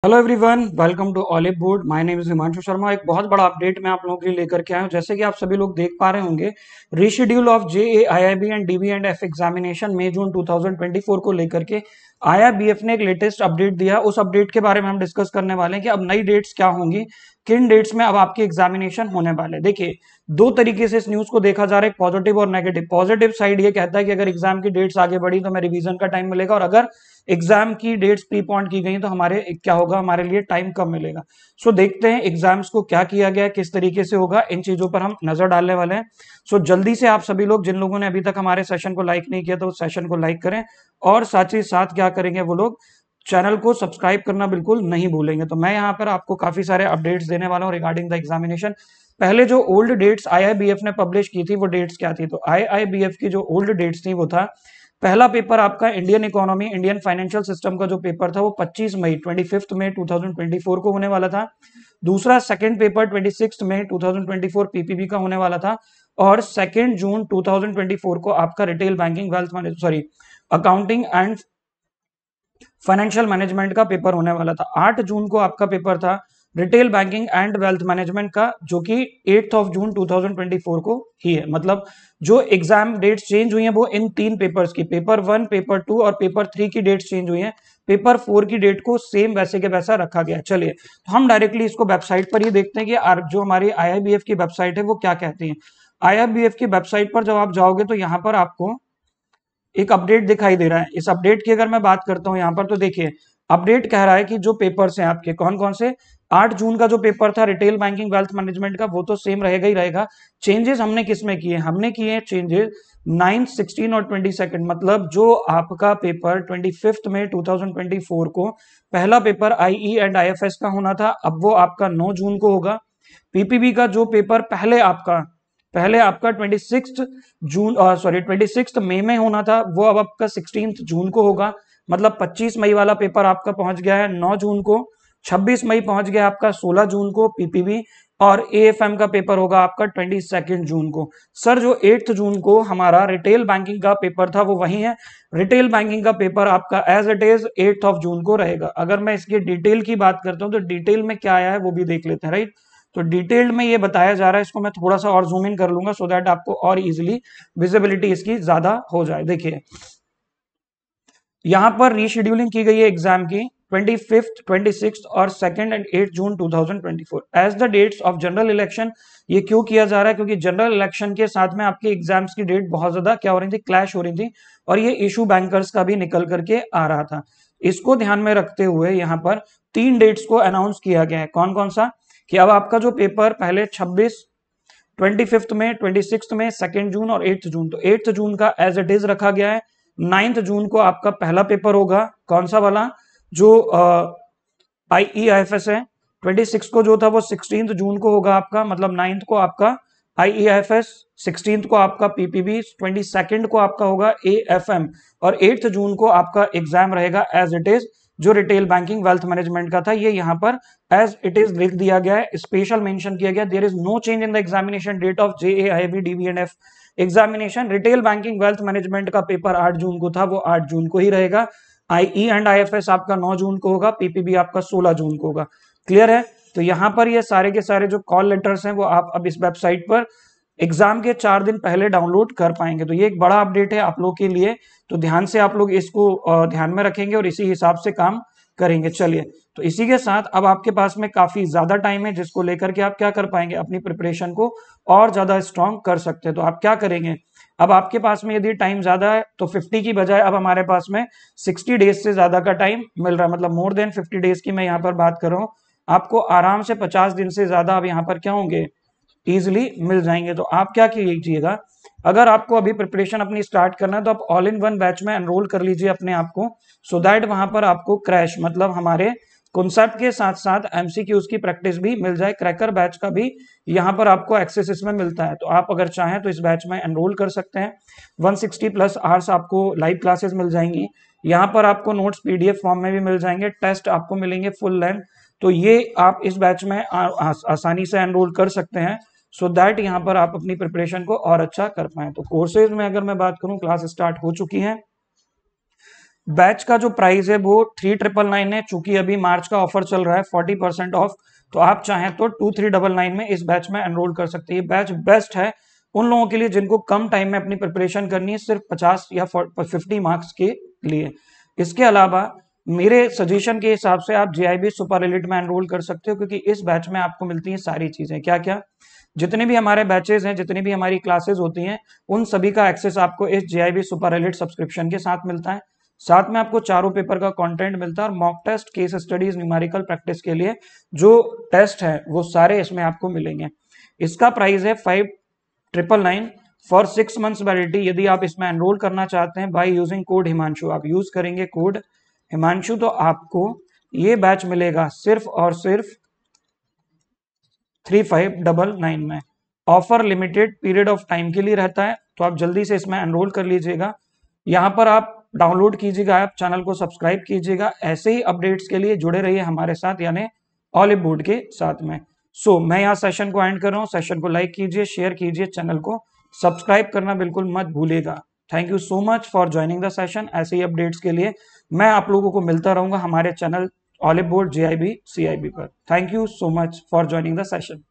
Hello everyone, welcome to Oliveboard. My name is Himanshu Sharma. एक बहुत बड़ा अपडेट मैं आप लोगों के लिए लेकर के आया हूं। जैसे कि आप सभी लोग देख पा रहे होंगे, reschedule of JAIIB and DB and F examination मई जून 2024 को लेकर के आईआईबीएफ ने एक लेटेस्ट अपडेट दिया। उस अपडेट के बारे में हम डिस्कस करने वाले हैं कि अब नई डेट्स क्या होंगी, किन डेट्स में अब आपके एग्जामिनेशन होने वाले। देखिए, दो तरीके से इस न्यूज को देखा जा रहा है, पॉजिटिव और नेगेटिव। पॉजिटिव साइड ये कहता है कि अगर एग्जाम की डेट्स आगे बढ़ी तो हमें रिवीजन का टाइम मिलेगा, और अगर एग्जाम की डेट्स प्रीपोन की गई तो हमारे क्या होगा, हमारे लिए टाइम कम मिलेगा। सो देखते हैं एग्जाम्स को क्या किया गया है, किस तरीके से होगा, इन चीजों पर हम नजर डालने वाले हैं। सो जल्दी से आप सभी लोग जिन लोगों ने अभी तक हमारे सेशन को लाइक नहीं किया तो उस सेशन को लाइक करें, और साथ ही साथ क्या करेंगे वो लोग, चैनल को सब्सक्राइब करना बिल्कुल नहीं भूलेंगे। तो मैं यहाँ पर आपको काफी सारे अपडेट्स देने वाला हूँ रिगार्डिंग द एग्जामिनेशन। पहले जो ओल्ड डेट्स आईआईबीएफ ने पब्लिश की थी वो डेट्स क्या थी, तो आईआईबीएफ की जो ओल्ड डेट्स थी वो था, पहला पेपर आपका Indian economy, Indian financial system का जो पेपर था वो 25 मई 25 मई 2024 को होने वाला था। दूसरा सेकंड पेपर 26 मई 2024 पीपीबी का होने वाला था। और सेकंड जून 2024 को आपका retail banking wealth manage sorry accounting and financial management का पेपर होने वाला था। 8 जून को आपका पेपर था retail banking and wealth management का, जो कि 8 जून 2024 को ही है। मतलब जो एग्जाम डेट्स चेंज हुई हैं वो इन तीन पेपर्स की, पेपर 1, पेपर 2 और पेपर 3 की डेट्स चेंज हुई हैं। पेपर 4 की डेट को सेम वैसे के वैसा रखा गया। चलिए, तो हम डायरेक्टली इसको वेबसाइट पर ही देखते हैं कि जो हमारी आईआईबीएफ की वेबसाइट है वो क्या कहती है। आईआईबीएफ की वेबसाइट पर जब आप जाओगे तो यहाँ पर आपको एक अपडेट दिखाई दे रहा है। इस अपडेट की अगर मैं बात करता हूं यहाँ पर, तो देखिए, अपडेट कह रहा है कि जो पेपर्स हैं आपके कौन कौन से, 8 जून का जो पेपर था रिटेल बैंकिंग वेल्थ मैनेजमेंट का वो तो सेम रहेगा ही रहेगा। चेंजेस हमने किसमें किए, हमने किए हैं चेंजेस 9, 16 और 22। मतलब जो आपका पेपर 25 मई 2024 को पहला पेपर आईई एंड आईएफएस का होना था, अब वो आपका 9 जून को होगा। पीपीबी का जो पेपर पहले आपका 26 मई में होना था वो अब आपका 16 जून को होगा। मतलब 25 मई वाला पेपर आपका पहुंच गया है 9 जून को, 26 मई पहुंच गया आपका 16 जून को पीपीबी, और एएफएम का पेपर होगा आपका 22 जून को। सर, जो 8 जून को हमारा रिटेल बैंकिंग का पेपर था वो वही है। रिटेल बैंकिंग का पेपर आपका एज इट इज 8 जून को रहेगा। अगर मैं इसकी डिटेल की बात करता हूं तो डिटेल में क्या आया है वो भी देख लेते हैं, राइट। तो डिटेल्ड में ये बताया जा रहा है, इसको मैं थोड़ा सा और जूम इन कर लूंगा सो दैट आपको और इजीली विजिबिलिटी इसकी ज्यादा हो जाए। देखिए, यहां पर रीशेड्यूलिंग की गई है एग्जाम की 25th, 26th और 2nd and 8 June 2024 as the dates of general election. ये क्यों किया जा रहा है, क्योंकि जनरल इलेक्शन के साथ में आपके एग्जाम्स की डेट बहुत ज्यादा क्या हो रही थी, क्लैश हो रही थी, और ये इशू बैंकर्स का भी निकल करके आ रहा था। इसको ध्यान में रखते हुए यहाँ पर 3 डेट्स को अनाउंस किया गया है। कौन कौन सा, कि अब आपका जो पेपर पहले 25 में, 26 में, 2 जून और 8 जून, तो 8 जून का एज इट इज रखा गया है। 9 जून को आपका पहला पेपर होगा, कौन सा वाला, जो आईईआईएफएस है। 26 को जो था वो 16 जून को होगा आपका, मतलब 9 को आपका आईईआईएफएस, 16 को आपका पीपीबी, 22 को आपका होगा एएफएम, और 8 जून को आपका एग्जाम रहेगा एज इट इज, जो रिटेल बैंकिंग वेल्थ मैनेजमेंट का था। ये यहाँ पर एज इट इज लिख दिया गया है, स्पेशल मेंशन किया गया, there is no change in the examination date of JAIIB DB and F examination. Retail banking wealth management का पेपर 8 जून को था, वो 8 जून को ही रहेगा। आईई एंड आईएफएस आपका 9 जून को होगा, पीपीबी आपका 16 जून को होगा। क्लियर है। तो यहां पर ये सारे के सारे जो कॉल लेटर्स हैं वो आप अब इस वेबसाइट पर एग्जाम के 4 दिन पहले डाउनलोड कर पाएंगे। तो ये एक बड़ा अपडेट है आप लोग के लिए, तो ध्यान से आप लोग इसको ध्यान में रखेंगे और इसी हिसाब से काम करेंगे। चलिए, तो इसी के साथ अब आपके पास में काफी ज्यादा टाइम है, जिसको लेकर के आप क्या कर पाएंगे, अपनी प्रिपरेशन को और ज्यादा स्ट्रॉन्ग कर सकते हैं। तो आप क्या करेंगे, अब आपके पास में यदि टाइम ज्यादा है तो 50 की बजाय अब हमारे पास में 60 डेज से ज्यादा का टाइम मिल रहा है। मतलब मोर देन 50 डेज की मैं यहाँ पर बात कर रहा हूँ। आपको आराम से 50 दिन से ज्यादा अब यहाँ पर क्या होंगे, इजिली मिल जाएंगे। तो आप क्या कीजिएगा, अगर आपको अभी प्रिपरेशन अपनी स्टार्ट करना है तो आप ऑल इन वन बैच में एनरोल कर लीजिए अपने आप को, सो दैट वहां पर आपको क्रैश मतलब हमारे कॉन्सेप्ट के साथ साथ एमसीक्यूज की प्रैक्टिस भी मिल जाए। क्रैकर बैच का भी यहाँ पर आपको एक्सेस इसमें मिलता है, तो आप अगर चाहें तो इस बैच में एनरोल कर सकते हैं। 160 प्लस आवर्स आपको लाइव क्लासेस मिल जाएंगी। यहाँ पर आपको नोट्स पीडीएफ फॉर्म में भी मिल जाएंगे, टेस्ट आपको मिलेंगे फुल लेंथ। तो ये आप इस बैच में आसानी से एनरोल कर सकते हैं, सो दैट यहाँ पर आप अपनी प्रिपरेशन को और अच्छा कर पाए। तो कोर्सेज में अगर मैं बात करूं, क्लास स्टार्ट हो चुकी है। बैच का जो प्राइस है वो 3999 है। चूंकि अभी मार्च का ऑफर चल रहा है 40% ऑफ, तो आप चाहें तो 2399 में इस बैच में एनरोल कर सकते हैं। बैच बेस्ट है उन लोगों के लिए जिनको कम टाइम में अपनी प्रिपरेशन करनी है, सिर्फ 50 या 50 मार्क्स के लिए। इसके अलावा मेरे सजेशन के हिसाब से आप JIB सुपर एलिट में एनरोल कर सकते हो, क्योंकि इस बैच में आपको मिलती हैं सारी चीजें। क्या क्या? जितने भी हमारे बैचेस हैं, जितनी भी हमारी क्लासेस होती हैं, उन सभी का एक्सेस आपको इस JIB सुपर एलिट सब्सक्रिप्शन के साथ मिलता है। साथ में आपको चारों पेपर का कंटेंट मिलता है, और mock test, case studies, numerical practice के लिए जो टेस्ट है वो सारे इसमें आपको मिलेंगे। इसका प्राइस है 5999 फॉर 6 मंथ्स वैलिडिटी। यदि आप इसमें एनरोल करना चाहते हैं बाय यूजिंग कोड हिमांशु, आप यूज करेंगे कोड हिमांशु, तो आपको ये बैच मिलेगा सिर्फ और सिर्फ 3599 में। Offer limited period of time के लिए रहता है, तो आप जल्दी से इसमें एनरोल कर लीजिएगा। यहाँ पर आप डाउनलोड कीजिएगा ऐप, चैनल को सब्सक्राइब कीजिएगा। ऐसे ही अपडेट्स के लिए जुड़े रहिए हमारे साथ, यानी ऑलिव बोर्ड के साथ में। मैं यहाँ सेशन को एंड कर रहा हूँ। सेशन को लाइक कीजिए, शेयर कीजिए, चैनल को सब्सक्राइब करना बिल्कुल मत भूलिएगा। Thank you so much for joining the session. ऐसे ही अपडेट्स के लिए मैं आप लोगों को मिलता रहूंगा हमारे channel olive board JIB CIB पर। Thank you so much for joining the session.